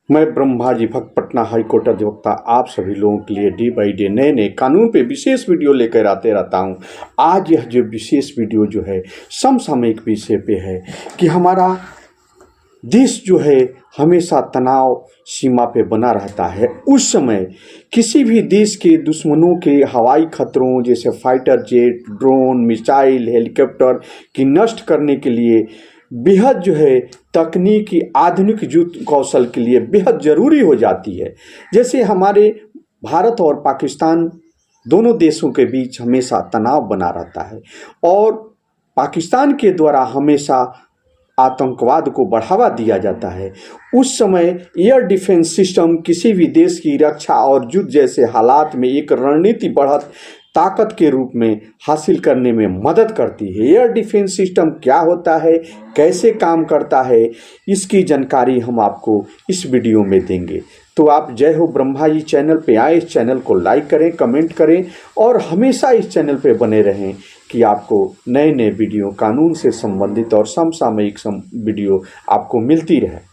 मैं ब्रह्माजी भक्त पटना हाईकोर्ट अधिवक्ता आप सभी लोगों के लिए डे बाई डे नए नए कानून पे विशेष वीडियो लेकर आते रहता हूँ। आज यह जो विशेष वीडियो जो है समसामयिक विषय पे है कि हमारा देश जो है हमेशा तनाव सीमा पे बना रहता है। उस समय किसी भी देश के दुश्मनों के हवाई खतरों जैसे fighter jet, drone, missile, helicopter की नष्ट करने के लिए बेहद जो है तकनीकी आधुनिक युद्ध कौशल के लिए बेहद ज़रूरी हो जाती है। जैसे हमारे भारत और पाकिस्तान दोनों देशों के बीच हमेशा तनाव बना रहता है और पाकिस्तान के द्वारा हमेशा आतंकवाद को बढ़ावा दिया जाता है। उस समय एयर डिफेंस सिस्टम किसी भी देश की रक्षा और युद्ध जैसे हालात में एक रणनीति बढ़त ताकत के रूप में हासिल करने में मदद करती है। एयर डिफेंस सिस्टम क्या होता है, कैसे काम करता है, इसकी जानकारी हम आपको इस वीडियो में देंगे। तो आप जय हो ब्रह्माजी चैनल पे आए, इस चैनल को लाइक करें, कमेंट करें और हमेशा इस चैनल पे बने रहें कि आपको नए नए वीडियो कानून से संबंधित और समसामयिक वीडियो आपको मिलती रहे।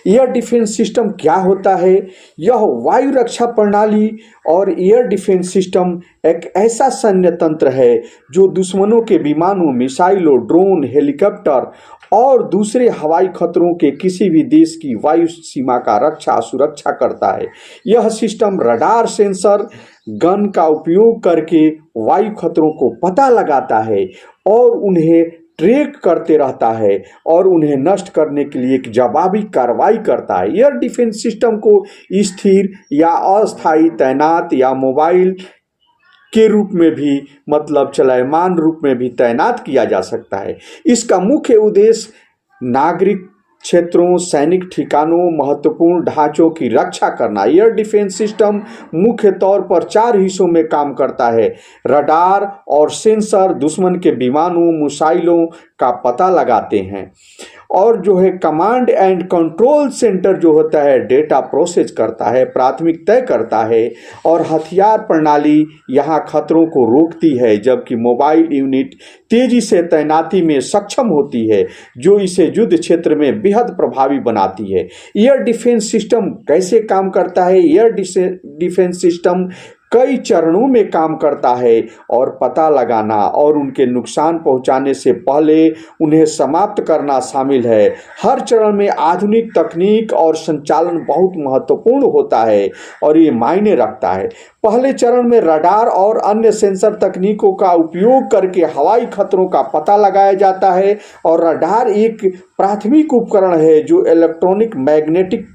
एयर डिफेंस सिस्टम क्या होता है? यह वायु रक्षा प्रणाली और एयर डिफेंस सिस्टम एक ऐसा सैन्य तंत्र है जो दुश्मनों के विमानों, मिसाइलों, ड्रोन, हेलीकॉप्टर और दूसरे हवाई खतरों के किसी भी देश की वायु सीमा का सुरक्षा करता है। यह सिस्टम रडार, सेंसर, गन का उपयोग करके वायु खतरों को पता लगाता है और उन्हें ट्रैक करते रहता है और उन्हें नष्ट करने के लिए एक जवाबी कार्रवाई करता है। एयर डिफेंस सिस्टम को स्थिर या अस्थायी, तैनात या मोबाइल के रूप में भी मतलब चलायमान रूप में भी तैनात किया जा सकता है। इसका मुख्य उद्देश्य नागरिक क्षेत्रों, सैनिक ठिकानों, महत्वपूर्ण ढांचों की रक्षा करना। एयर डिफेंस सिस्टम मुख्य तौर पर 4 हिस्सों में काम करता है। रडार और सेंसर दुश्मन के विमानों, मिसाइलों का पता लगाते हैं और जो है कमांड एंड कंट्रोल सेंटर जो होता है डेटा प्रोसेस करता है, प्राथमिक तय करता है और हथियार प्रणाली यहाँ खतरों को रोकती है, जबकि मोबाइल यूनिट तेजी से तैनाती में सक्षम होती है जो इसे युद्ध क्षेत्र में बेहद प्रभावी बनाती है। एयर डिफेंस सिस्टम कैसे काम करता है? एयर डिफेंस सिस्टम कई चरणों में काम करता है और पता लगाना और उनके नुकसान पहुंचाने से पहले उन्हें समाप्त करना शामिल है। हर चरण में आधुनिक तकनीक और संचालन बहुत महत्वपूर्ण होता है और ये मायने रखता है। पहले चरण में रडार और अन्य सेंसर तकनीकों का उपयोग करके हवाई खतरों का पता लगाया जाता है और रडार एक प्राथमिक उपकरण है जो इलेक्ट्रॉनिक मैग्नेटिक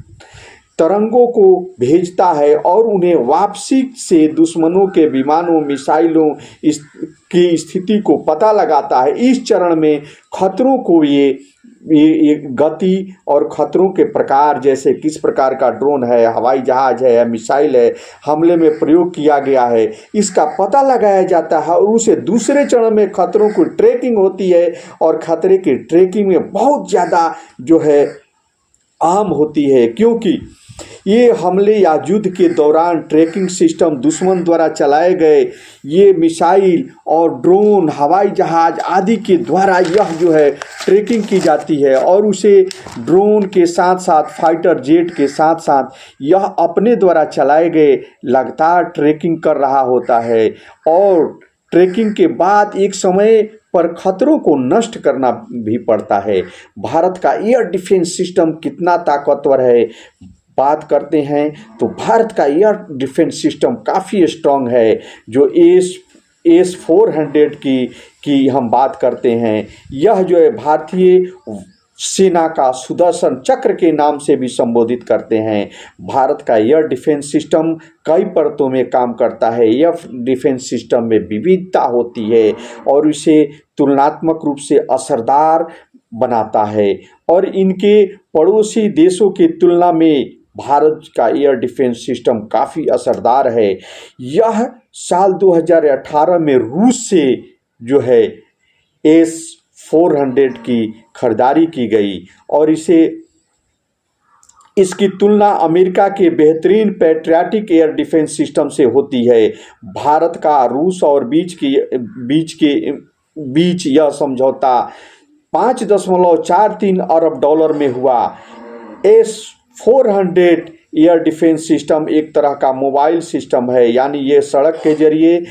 तरंगों को भेजता है और उन्हें वापसी से दुश्मनों के विमानों, मिसाइलों की स्थिति को पता लगाता है। इस चरण में खतरों को ये गति और खतरों के प्रकार जैसे किस प्रकार का ड्रोन है, हवाई जहाज है या मिसाइल है, हमले में प्रयोग किया गया है, इसका पता लगाया जाता है और उसे दूसरे चरण में खतरों की ट्रैकिंग होती है और खतरे की ट्रैकिंग में बहुत ज़्यादा जो है अहम होती है क्योंकि ये हमले या युद्ध के दौरान ट्रैकिंग सिस्टम दुश्मन द्वारा चलाए गए ये मिसाइल और ड्रोन, हवाई जहाज आदि के द्वारा यह जो है ट्रैकिंग की जाती है और उसे ड्रोन के साथ साथ फाइटर जेट के साथ साथ यह अपने द्वारा चलाए गए लगातार ट्रैकिंग कर रहा होता है और ट्रैकिंग के बाद एक समय पर खतरों को नष्ट करना भी पड़ता है। भारत का एयर डिफेंस सिस्टम कितना ताकतवर है बात करते हैं तो भारत का एयर डिफेंस सिस्टम काफ़ी स्ट्रांग है। जो S-400 की हम बात करते हैं, यह जो है भारतीय सेना का सुदर्शन चक्र के नाम से भी संबोधित करते हैं। भारत का एयर डिफेंस सिस्टम कई परतों में काम करता है। एयर डिफेंस सिस्टम में विविधता होती है और इसे तुलनात्मक रूप से असरदार बनाता है और इनके पड़ोसी देशों की तुलना में भारत का एयर डिफेंस सिस्टम काफ़ी असरदार है। यह साल 2018 में रूस से जो है S-400 की खरीदारी की गई और इसकी तुलना अमेरिका के बेहतरीन पैट्रियाटिक एयर डिफेंस सिस्टम से होती है। भारत का रूस और बीच यह समझौता $5.43 अरब में हुआ। 400 एयर डिफेंस सिस्टम एक तरह का मोबाइल सिस्टम है, यानी ये सड़क के जरिए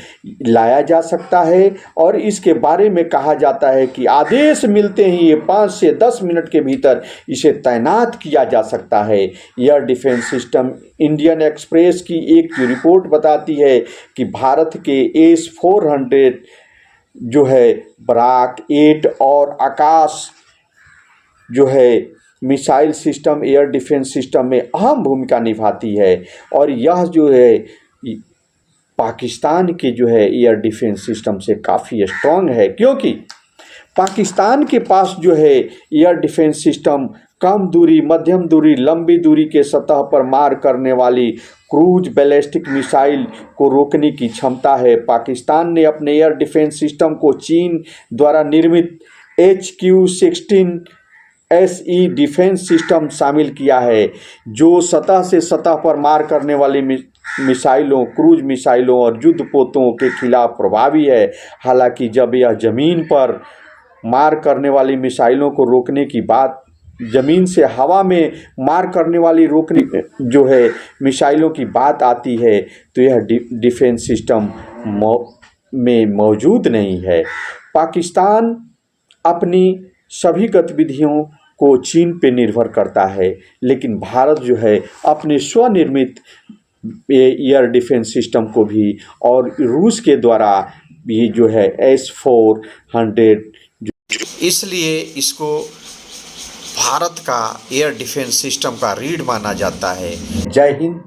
लाया जा सकता है और इसके बारे में कहा जाता है कि आदेश मिलते ही ये 5 से 10 मिनट के भीतर इसे तैनात किया जा सकता है। Air defence system Indian express की एक जो रिपोर्ट बताती है कि भारत के S-400 जो है बराक 8 और आकाश जो है missile system air defence system में अहम भूमिका निभाती है और यह जो है पाकिस्तान के जो है एयर डिफेंस सिस्टम से काफ़ी स्ट्रॉन्ग है, क्योंकि पाकिस्तान के पास जो है एयर डिफेंस सिस्टम कम दूरी, मध्यम दूरी, लंबी दूरी के सतह पर मार करने वाली क्रूज बैलिस्टिक मिसाइल को रोकने की क्षमता है। पाकिस्तान ने अपने एयर डिफेंस सिस्टम को चीन द्वारा निर्मित HQ-16SE डिफेंस सिस्टम शामिल किया है, जो सतह से सतह पर मार करने वाली मिसाइलों, क्रूज मिसाइलों और युद्धपोतों के खिलाफ प्रभावी है। हालांकि जब यह ज़मीन पर मार करने वाली मिसाइलों को रोकने की बात, ज़मीन से हवा में मार करने वाली रोकने जो है मिसाइलों की बात आती है, तो यह डिफेंस सिस्टम में मौजूद नहीं है। पाकिस्तान अपनी सभी गतिविधियों को चीन पे निर्भर करता है, लेकिन भारत जो है अपने स्वनिर्मित एयर डिफेंस सिस्टम को भी और रूस के द्वारा भी जो है S-400 इसलिए इसको भारत का एयर डिफेंस सिस्टम का रीढ़ माना जाता है। जय हिंद।